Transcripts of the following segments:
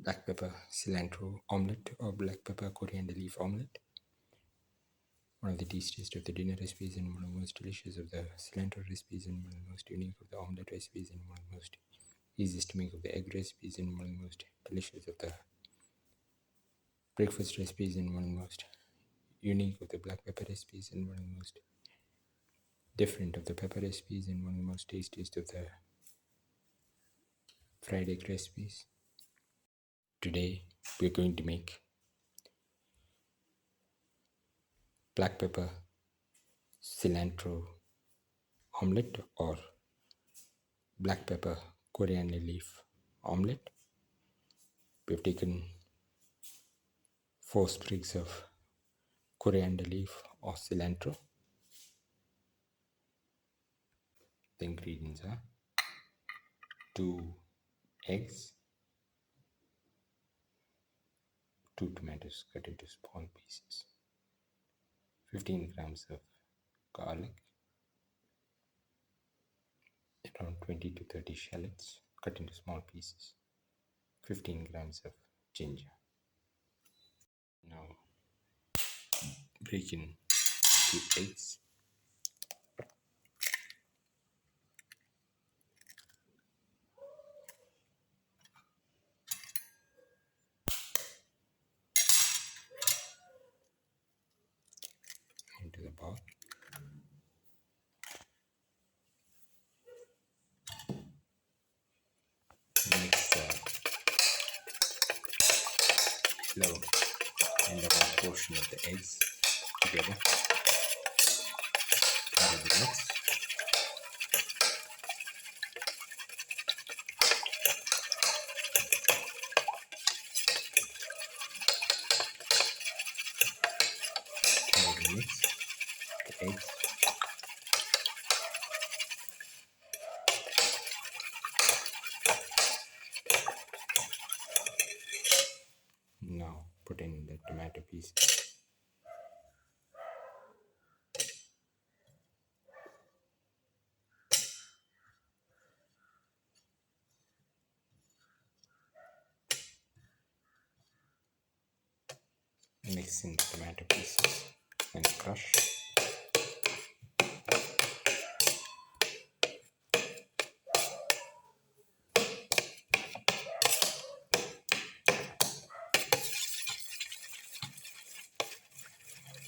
black pepper cilantro omelette or black pepper coriander leaf omelette. One of the tastiest of the dinner recipes and one of the most delicious of the cilantro recipes and one of the most unique of the omelette recipes and one of the most easiest to make of the egg recipes and one of the most delicious of the breakfast recipes and one of the most unique of the black pepper recipes and one of the most different of the pepper recipes and one of the most tastiest of the fried egg recipes. Today we're going to make black pepper cilantro omelette or black pepper coriander leaf omelette. We've taken 4 sprigs of coriander leaf or cilantro. The ingredients are 2 eggs, 2 tomatoes cut into small pieces, 15 grams of garlic, around 20 to 30 shallots cut into small pieces, 15 grams of ginger. Now break in 2 eggs, into the bowl. Mix the yellow and the white portion of the eggs together. Add the mix. Mix the eggs. Now put in the tomato pieces. Mix in the tomato pieces and crush.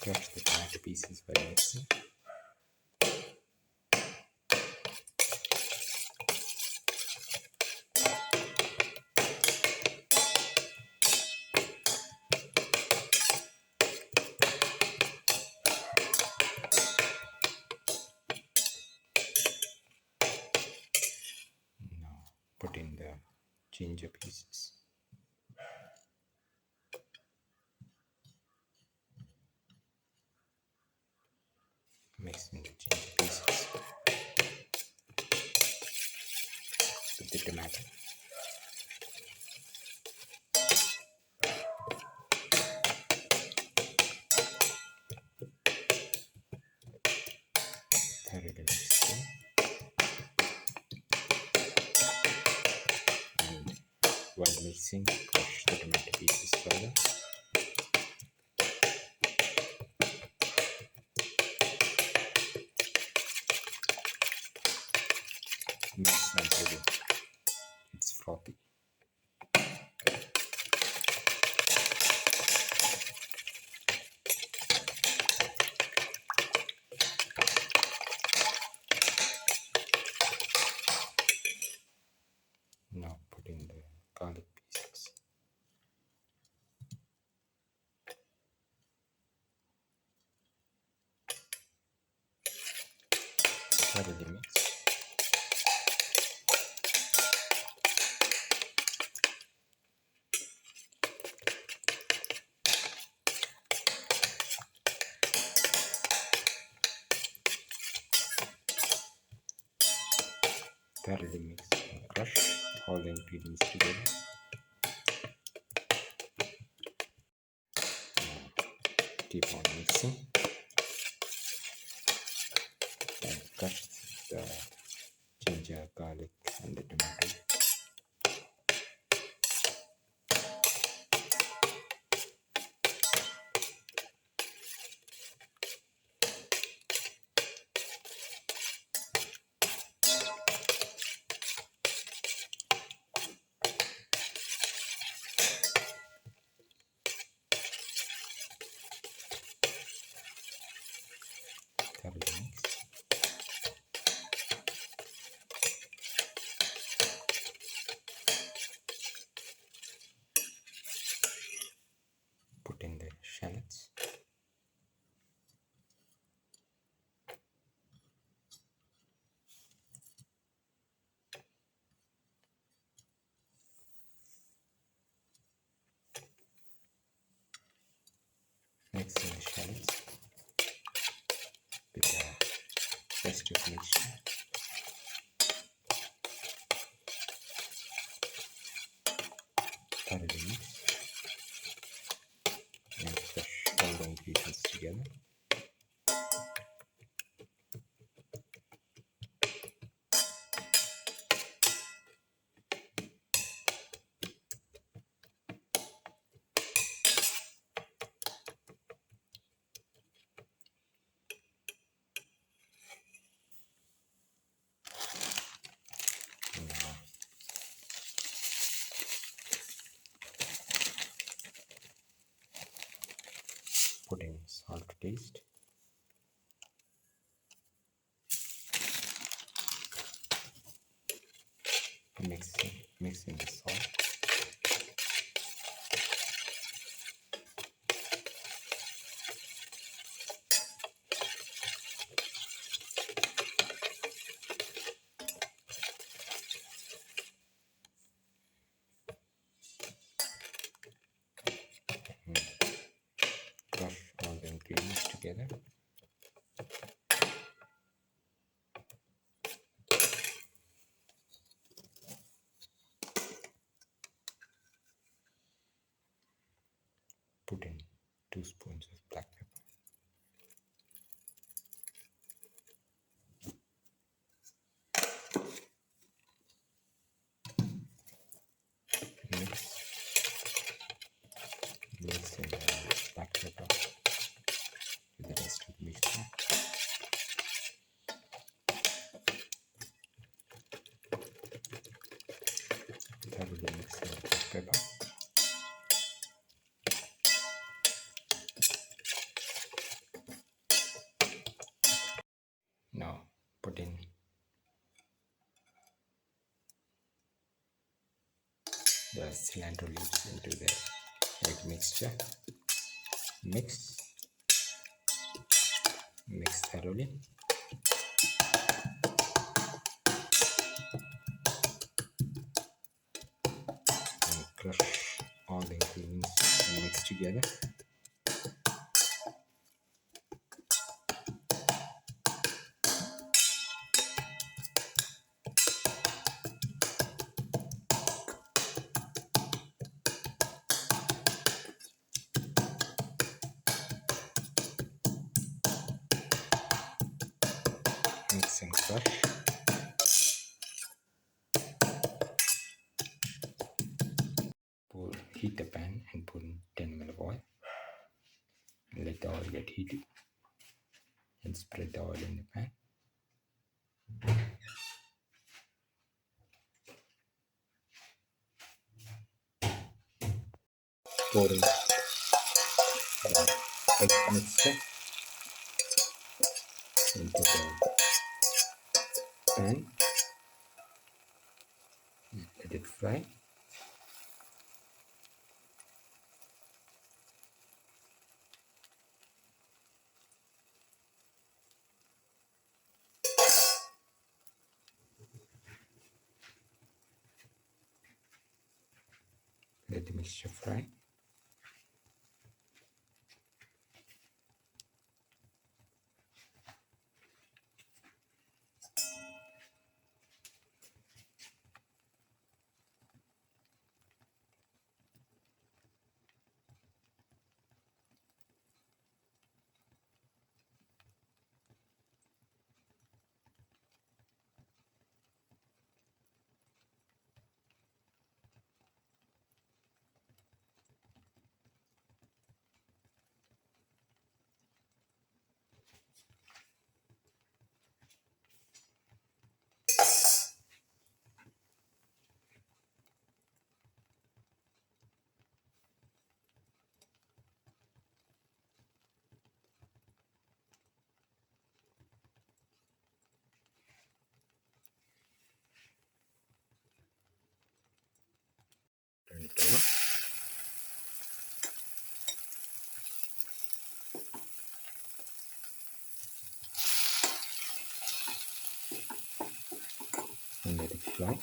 Crush the tomato pieces by mixing. Now put in the ginger pieces. Mix in the ginger pieces with the tomato. Thoroughly mix in. And while mixing, crush the tomato pieces further. Mix until it's frothy. Now put in the garlic pieces. Thoroughly mix. Thoroughly mix and crush all the ingredients together. Now keep on mixing and crush the ginger, garlic and the tomato. Mix in the shallots with the rest of mixture. Thoroughly mix and crush all the ingredients together. Now put in salt to taste. Mix in the salt. Crush all the ingredients together. Put in 2 spoons of black pepper. Mix in the black pepper with the rest of the mixture. Thoroughly mix in the black pepper. Now put in the cilantro leaves into the egg mixture. Mix thoroughly. And crush all the ingredients and mix together. Mix and crush. Heat the pan and put in 10 ml of oil. And let the oil get heated. And spread the oil in the pan. Pour in the egg mixture into the pan. Let it fry. Let the mixture fry. Turn it over. And let it fry.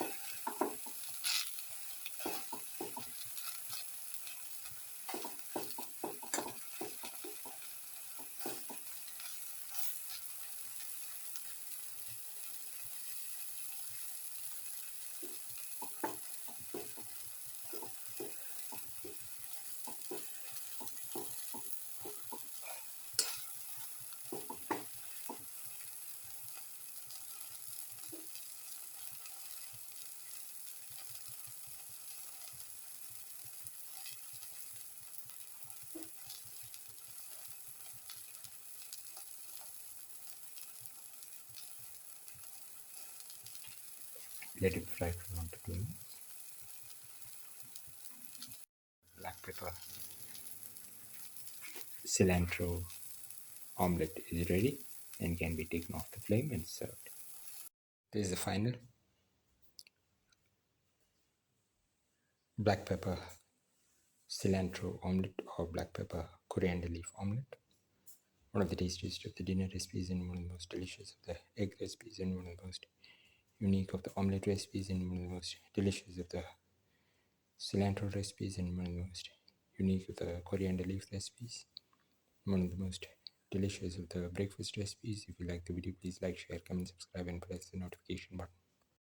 Let it fry for 1 to 2 minutes. Black pepper cilantro omelette is ready and can be taken off the flame and served. This is the final black pepper cilantro omelette or black pepper coriander leaf omelette. One of the tastiest of the dinner recipes and one of the most delicious of the egg recipes and one of the most unique of the omelette recipes and one of the most delicious of the cilantro recipes and one of the most unique of the coriander leaf recipes. One of the most delicious of the breakfast recipes. If you like the video, please like, share, comment, subscribe and press the notification button.